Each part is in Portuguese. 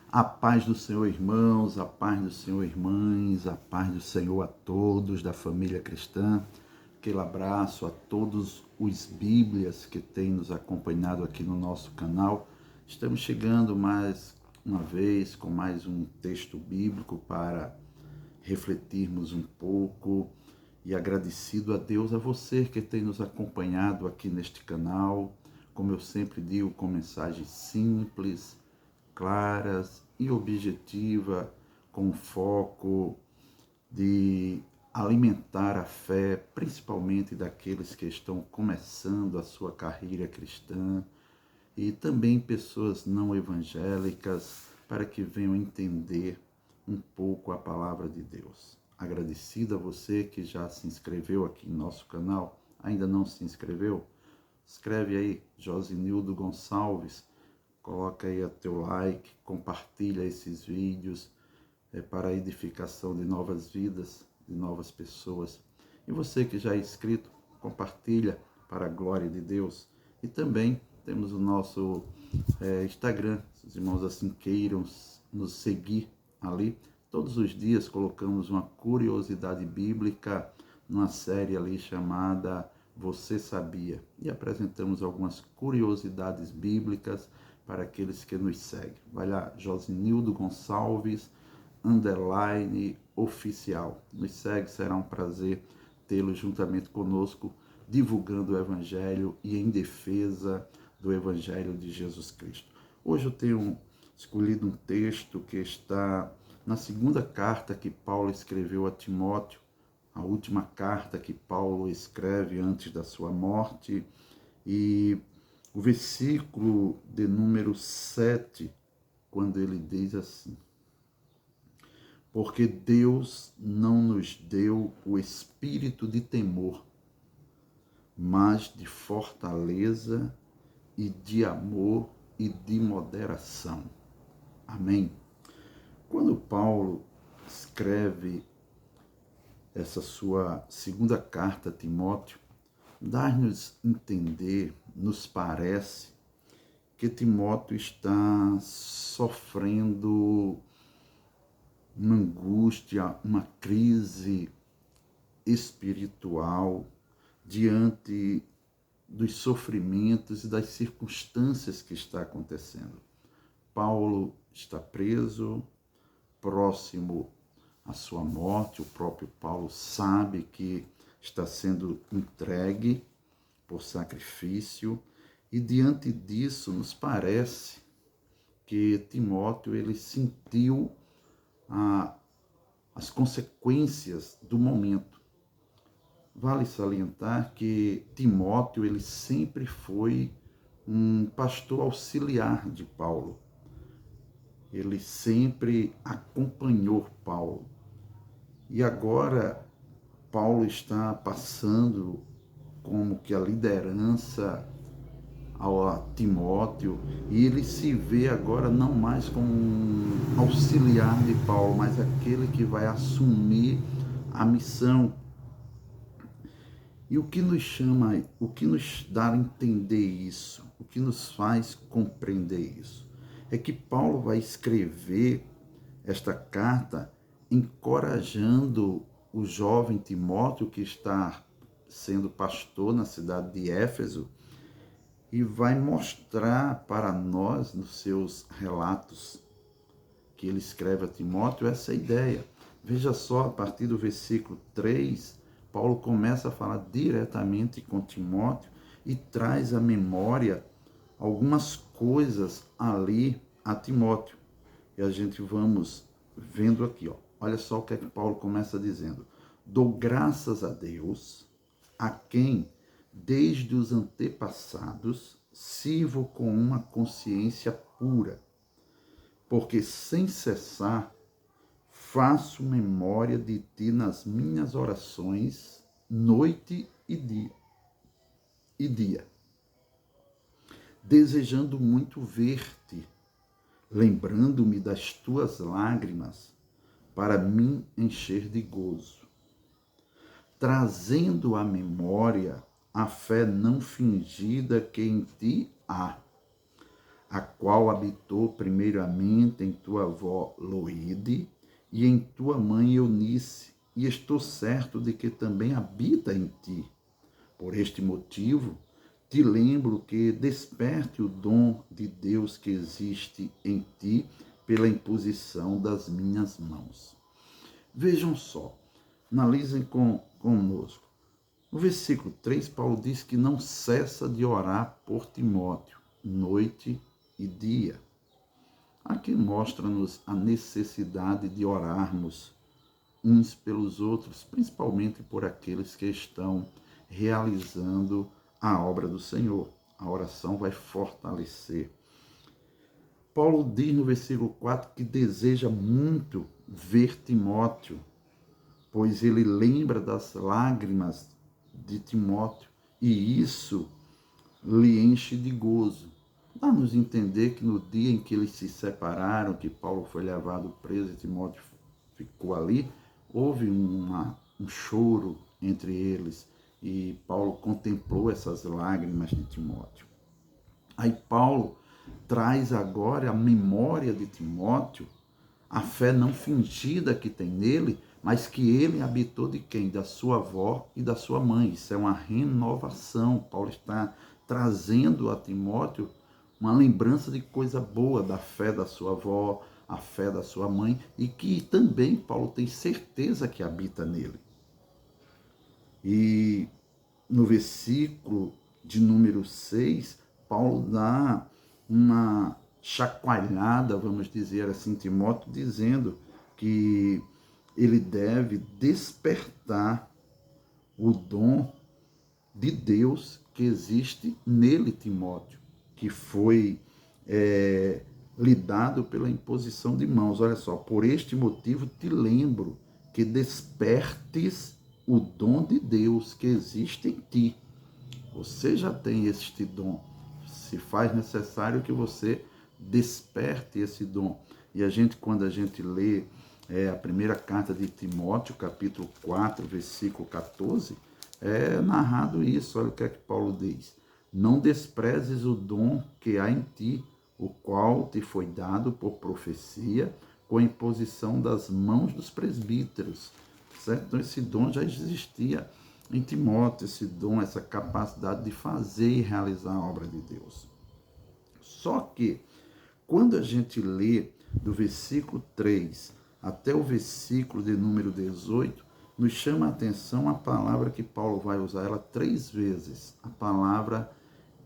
A paz do Senhor, irmãos, a paz do Senhor, irmãs, a paz do Senhor a todos da família cristã. Aquele abraço a todos os Bíblias que têm nos acompanhado aqui no nosso canal. Estamos chegando mais uma vez com mais um texto bíblico para refletirmos um pouco e agradecido a Deus, a você que tem nos acompanhado aqui neste canal. Como eu sempre digo, com mensagens simples, claras e objetiva, com foco de alimentar a fé, principalmente daqueles que estão começando a sua carreira cristã e também pessoas não evangélicas, para que venham entender um pouco a palavra de Deus. Agradecido a você que já se inscreveu aqui no nosso canal, ainda não se inscreveu? Escreve aí, Josinildo Gonçalves, coloca aí o teu like, compartilha esses vídeos para a edificação de novas vidas, de novas pessoas. E você que já é inscrito, compartilha para a glória de Deus. E também temos o nosso Instagram, se os irmãos assim queiram nos seguir ali. Todos os dias colocamos uma curiosidade bíblica numa série ali chamada Você Sabia? E apresentamos algumas curiosidades bíblicas para aqueles que nos seguem. Vai lá, Josinildo Gonçalves, _oficial. Nos segue, será um prazer tê-lo juntamente conosco, divulgando o Evangelho e em defesa do Evangelho de Jesus Cristo. Hoje eu tenho escolhido um texto que está na segunda carta que Paulo escreveu a Timóteo, a última carta que Paulo escreve antes da sua morte, e o versículo de número 7, quando ele diz assim: porque Deus não nos deu o espírito de temor, mas de fortaleza e de amor e de moderação. Amém? Quando Paulo escreve essa sua segunda carta a Timóteo, dá-nos entender, nos parece, que Timóteo está sofrendo uma angústia, uma crise espiritual diante dos sofrimentos e das circunstâncias que está acontecendo. Paulo está preso, próximo à sua morte. O próprio Paulo sabe que está sendo entregue por sacrifício, e diante disso nos parece que Timóteo ele sentiu as consequências do momento. Vale salientar que Timóteo ele sempre foi um pastor auxiliar de Paulo. Ele sempre acompanhou Paulo. E agora Paulo está passando como que a liderança a Timóteo, e ele se vê agora não mais como um auxiliar de Paulo, mas aquele que vai assumir a missão. E o que nos chama, o que nos dá a entender isso, o que nos faz compreender isso, é que Paulo vai escrever esta carta encorajando o jovem Timóteo, que está sendo pastor na cidade de Éfeso, e vai mostrar para nós, nos seus relatos que ele escreve a Timóteo, essa ideia. Veja só, a partir do versículo 3, Paulo começa a falar diretamente com Timóteo e traz à memória algumas coisas ali a Timóteo. E a gente vamos vendo aqui, ó. Olha só o que é que Paulo começa dizendo: dou graças a Deus, a quem desde os antepassados sirvo com uma consciência pura, porque sem cessar faço memória de ti nas minhas orações, noite e dia, desejando muito ver-te, lembrando-me das tuas lágrimas, para me encher de gozo, trazendo à memória a fé não fingida que em ti há, a qual habitou primeiramente em tua avó Loide e em tua mãe Eunice, e estou certo de que também habita em ti. Por este motivo, te lembro que desperte o dom de Deus que existe em ti pela imposição das minhas mãos. Vejam só, analisem conosco. No versículo 3, Paulo diz que não cessa de orar por Timóteo, noite e dia. Aqui mostra-nos a necessidade de orarmos uns pelos outros, principalmente por aqueles que estão realizando a obra do Senhor. A oração vai fortalecer. Paulo diz no versículo 4 que deseja muito ver Timóteo, pois ele lembra das lágrimas de Timóteo e isso lhe enche de gozo. Dá-nos entender que no dia em que eles se separaram, que Paulo foi levado preso e Timóteo ficou ali, houve um choro entre eles e Paulo contemplou essas lágrimas de Timóteo. Aí Paulo traz agora a memória de Timóteo, a fé não fingida que tem nele, mas que ele habitou de quem? Da sua avó e da sua mãe. Isso é uma renovação. Paulo está trazendo a Timóteo uma lembrança de coisa boa da fé da sua avó, a fé da sua mãe, e que também Paulo tem certeza que habita nele. E no versículo de número 6, Paulo dá uma chacoalhada, vamos dizer assim, Timóteo, dizendo que ele deve despertar o dom de Deus que existe nele, Timóteo, que foi lhe dado pela imposição de mãos. Olha só, por este motivo te lembro que despertes o dom de Deus que existe em ti. Você já tem este dom. Se faz necessário que você desperte esse dom. E quando a gente lê a primeira carta de Timóteo, capítulo 4, versículo 14, é narrado isso. Olha o que é que Paulo diz. Não desprezes o dom que há em ti, o qual te foi dado por profecia, com a imposição das mãos dos presbíteros. Certo? Então esse dom já existia em Timóteo, esse dom, essa capacidade de fazer e realizar a obra de Deus. Só que, quando a gente lê do versículo 3 até o versículo de número 18, nos chama a atenção a palavra que Paulo vai usar ela 3 vezes, a palavra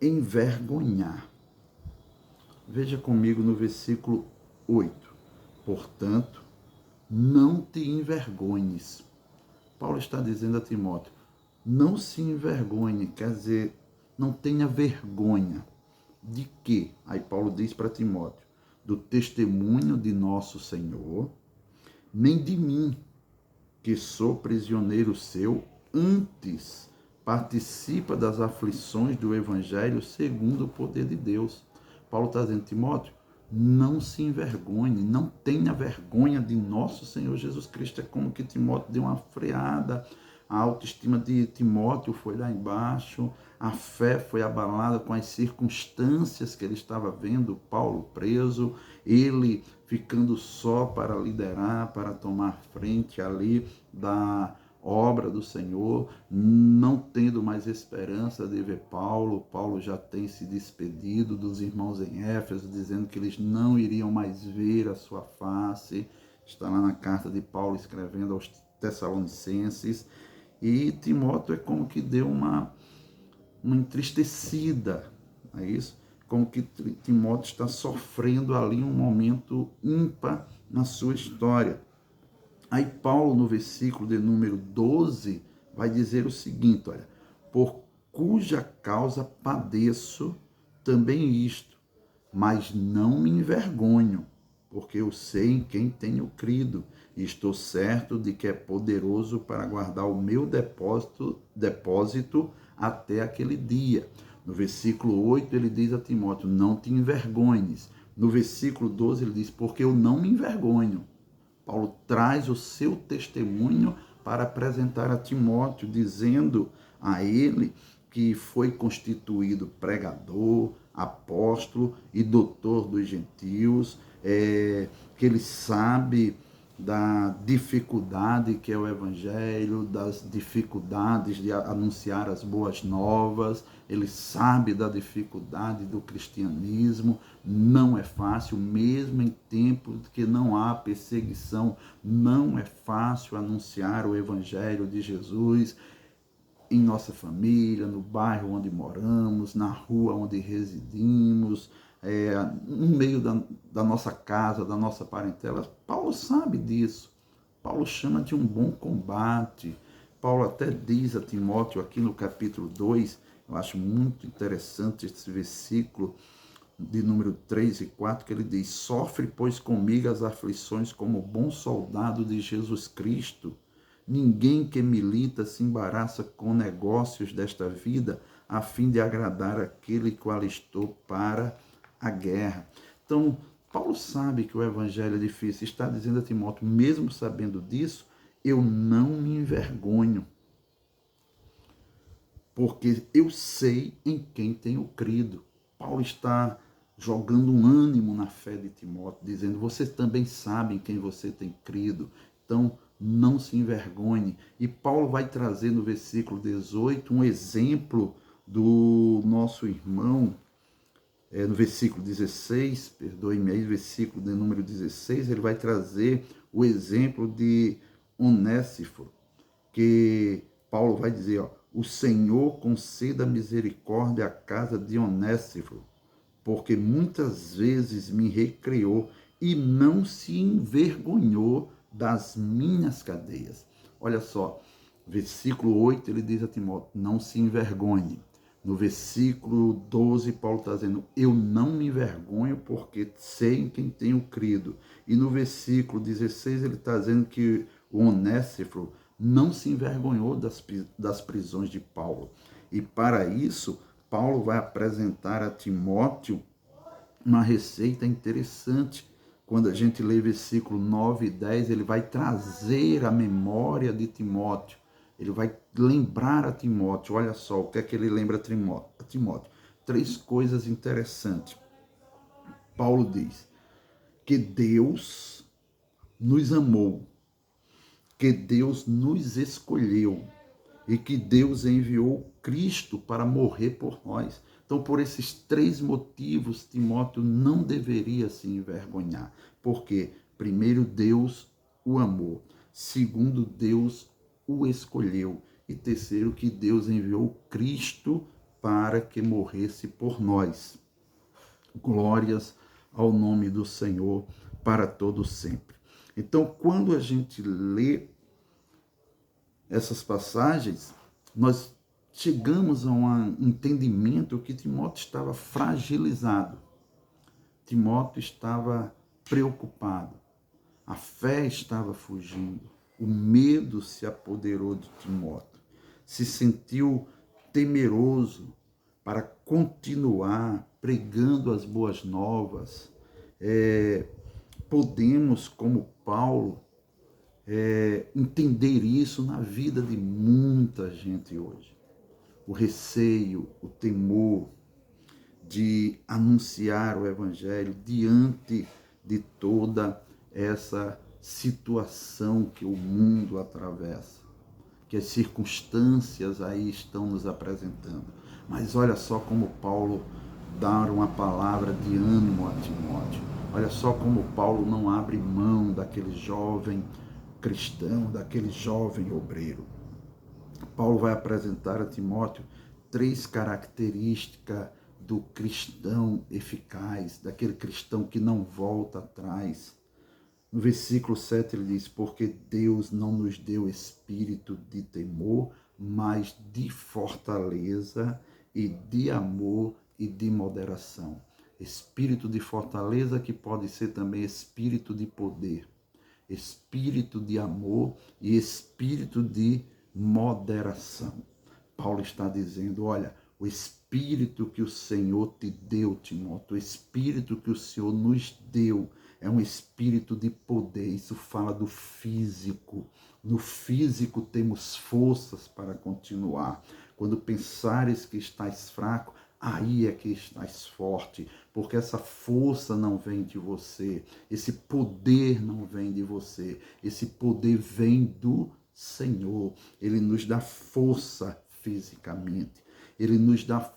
envergonhar. Veja comigo no versículo 8. Portanto, não te envergonhes. Paulo está dizendo a Timóteo, não se envergonhe, quer dizer, não tenha vergonha. De quê? Aí Paulo diz para Timóteo, do testemunho de nosso Senhor, nem de mim, que sou prisioneiro seu, antes participa das aflições do Evangelho segundo o poder de Deus. Paulo está dizendo, Timóteo, não se envergonhe, não tenha vergonha de nosso Senhor Jesus Cristo. É como que Timóteo deu uma freada, a autoestima de Timóteo foi lá embaixo, a fé foi abalada com as circunstâncias que ele estava vendo, Paulo preso, ele ficando só para liderar, para tomar frente ali da obra do Senhor, não tendo mais esperança de ver Paulo. Paulo já tem se despedido dos irmãos em Éfeso, dizendo que eles não iriam mais ver a sua face. Está lá na carta de Paulo escrevendo aos Tessalonicenses. E Timóteo é como que deu uma entristecida, é isso? Como que Timóteo está sofrendo ali um momento ímpar na sua história. Aí Paulo, no versículo de número 12, vai dizer o seguinte, olha, por cuja causa padeço também isto, mas não me envergonho, porque eu sei em quem tenho crido, e estou certo de que é poderoso para guardar o meu depósito até aquele dia. No versículo 8 ele diz a Timóteo, não te envergonhes. No versículo 12 ele diz, porque eu não me envergonho. Paulo traz o seu testemunho para apresentar a Timóteo, dizendo a ele que foi constituído pregador, apóstolo e doutor dos gentios, que ele sabe da dificuldade que é o evangelho, das dificuldades de anunciar as boas novas, ele sabe da dificuldade do cristianismo, não é fácil, mesmo em tempos que não há perseguição, não é fácil anunciar o evangelho de Jesus em nossa família, no bairro onde moramos, na rua onde residimos, no meio da nossa casa, da nossa parentela. Paulo sabe disso. Paulo chama de um bom combate. Paulo até diz a Timóteo aqui no capítulo 2, eu acho muito interessante esse versículo de número 3 e 4, que ele diz: sofre, pois, comigo as aflições como bom soldado de Jesus Cristo. Ninguém que milita se embaraça com negócios desta vida, a fim de agradar aquele que o alistou para a guerra. Então, Paulo sabe que o evangelho é difícil, está dizendo a Timóteo, mesmo sabendo disso, eu não me envergonho, porque eu sei em quem tenho crido. Paulo está jogando um ânimo na fé de Timóteo, dizendo, você também sabe em quem você tem crido, então não se envergonhe. E Paulo vai trazer no versículo 18 um exemplo do nosso irmão, no versículo 16, perdoe-me aí, versículo de número 16, ele vai trazer o exemplo de Onésifor, que Paulo vai dizer, ó, o Senhor conceda misericórdia à casa de Onésifor, porque muitas vezes me recriou e não se envergonhou das minhas cadeias. Olha só, versículo 8 ele diz a Timóteo, não se envergonhe. No versículo 12, Paulo está dizendo, eu não me envergonho porque sei em quem tenho crido. E no versículo 16 ele está dizendo que o Onésifor não se envergonhou das prisões de Paulo. E para isso, Paulo vai apresentar a Timóteo uma receita interessante. Quando a gente lê versículo 9 e 10, ele vai trazer a memória de Timóteo. Ele vai lembrar a Timóteo. Olha só, o que é que ele lembra a Timóteo? 3 coisas interessantes. Paulo diz que Deus nos amou, que Deus nos escolheu e que Deus enviou Cristo para morrer por nós. Então, por esses 3 motivos, Timóteo não deveria se envergonhar. Porque, primeiro, Deus o amou. Segundo, Deus o escolheu. E terceiro, que Deus enviou Cristo para que morresse por nós. Glórias ao nome do Senhor para todo sempre. Então, quando a gente lê essas passagens, nós chegamos a um entendimento que Timóteo estava fragilizado. Timóteo estava preocupado. A fé estava fugindo. O medo se apoderou de Timóteo. Se sentiu temeroso para continuar pregando as boas novas. Podemos, como Paulo, entender isso na vida de muita gente hoje. O receio, o temor de anunciar o evangelho diante de toda essa situação que o mundo atravessa, que as circunstâncias aí estão nos apresentando. Mas olha só como Paulo dá uma palavra de ânimo a Timóteo. Olha só como Paulo não abre mão daquele jovem cristão, daquele jovem obreiro. Paulo vai apresentar a Timóteo 3 características do cristão eficaz, daquele cristão que não volta atrás. No versículo 7 ele diz, porque Deus não nos deu espírito de temor, mas de fortaleza e de amor e de moderação. Espírito de fortaleza que pode ser também espírito de poder, espírito de amor e espírito de moderação. Paulo está dizendo, olha, o espírito que o Senhor te deu, Timóteo, o espírito que o Senhor nos deu, é um espírito de poder. Isso fala do físico. No físico temos forças para continuar. Quando pensares que estás fraco, aí é que estás forte, porque essa força não vem de você, esse poder não vem de você, esse poder vem do Senhor. Ele nos dá força fisicamente, ele nos dá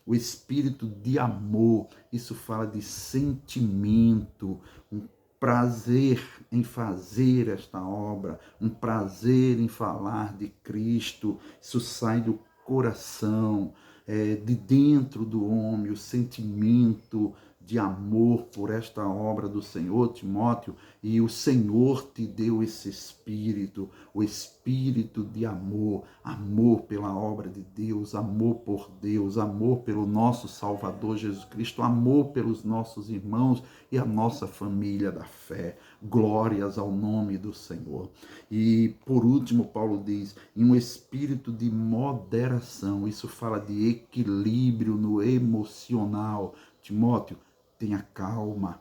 o espírito de amor. Isso fala de sentimento, um prazer em fazer esta obra, um prazer em falar de Cristo. Isso sai do coração, de dentro do homem, o sentimento de amor por esta obra do Senhor, Timóteo, e o Senhor te deu esse espírito, o espírito de amor, amor pela obra de Deus, amor por Deus, amor pelo nosso Salvador Jesus Cristo, amor pelos nossos irmãos e a nossa família da fé. Glórias ao nome do Senhor. E por último, Paulo diz, em um espírito de moderação. Isso fala de equilíbrio no emocional. Timóteo, tenha calma.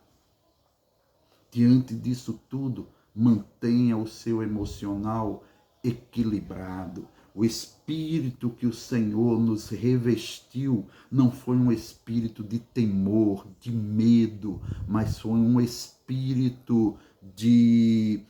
Diante disso tudo, mantenha o seu emocional equilibrado. O espírito que o Senhor nos revestiu não foi um espírito de temor, de medo, mas foi um espírito de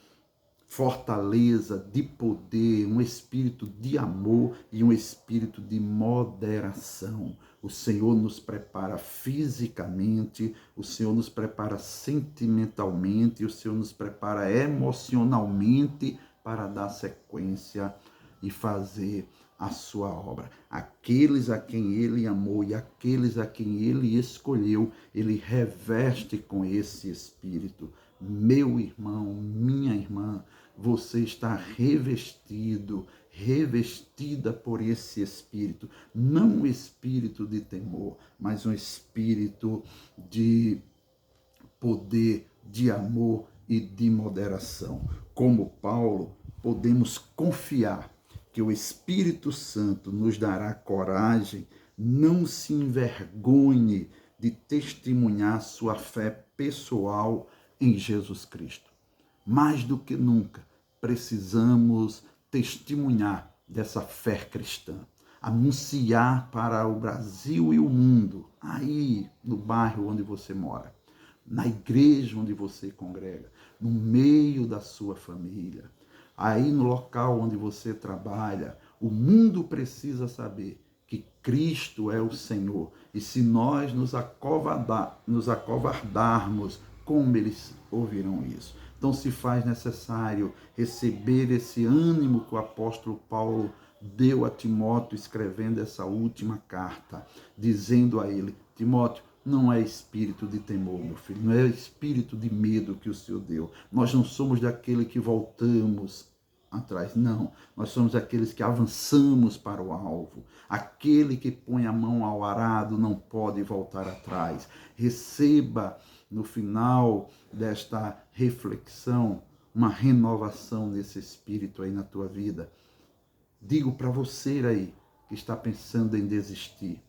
fortaleza, de poder, um espírito de amor e um espírito de moderação. O Senhor nos prepara fisicamente, o Senhor nos prepara sentimentalmente, o Senhor nos prepara emocionalmente para dar sequência e fazer a sua obra. Aqueles a quem ele amou e aqueles a quem ele escolheu, ele reveste com esse espírito. Meu irmão, minha irmã, você está revestido, revestida por esse espírito. Não um espírito de temor, mas um espírito de poder, de amor e de moderação. Como Paulo, podemos confiar que o Espírito Santo nos dará coragem. Não se envergonhe de testemunhar sua fé pessoal em Jesus Cristo. Mais do que nunca, precisamos testemunhar dessa fé cristã, anunciar para o Brasil e o mundo, aí no bairro onde você mora, na igreja onde você congrega, no meio da sua família, aí no local onde você trabalha. O mundo precisa saber que Cristo é o Senhor. E se nós nos acovardarmos, como eles ouvirão isso? Então se faz necessário receber esse ânimo que o apóstolo Paulo deu a Timóteo escrevendo essa última carta, dizendo a ele: Timóteo, não é espírito de temor, meu filho, não é espírito de medo que o Senhor deu. Nós não somos daquele que voltamos atrás, não. Nós somos aqueles que avançamos para o alvo. Aquele que põe a mão ao arado não pode voltar atrás. Receba no final desta reflexão uma renovação nesse espírito aí na tua vida. Digo para você aí que está pensando em desistir,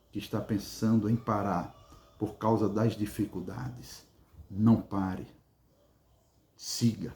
que está pensando em parar por causa das dificuldades. Não pare. Siga.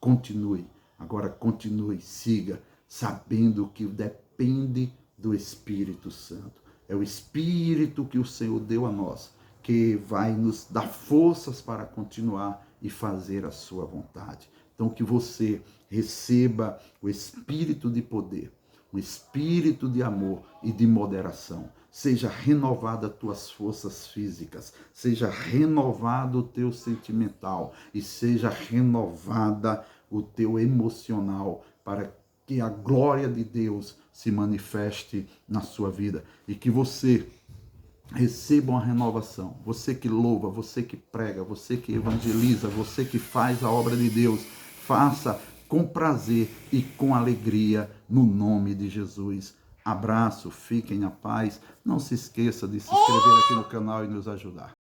Continue. Agora continue, siga, sabendo que depende do Espírito Santo. É o Espírito que o Senhor deu a nós, que vai nos dar forças para continuar e fazer a sua vontade. Então que você receba o Espírito de poder, um espírito de amor e de moderação. Seja renovada as tuas forças físicas, seja renovado o teu sentimental e seja renovada o teu emocional, para que a glória de Deus se manifeste na sua vida e que você receba uma renovação. Você que louva, você que prega, você que evangeliza, você que faz a obra de Deus, faça com prazer e com alegria no nome de Jesus. Abraço, fiquem na paz. Não se esqueça de se inscrever aqui no canal e nos ajudar.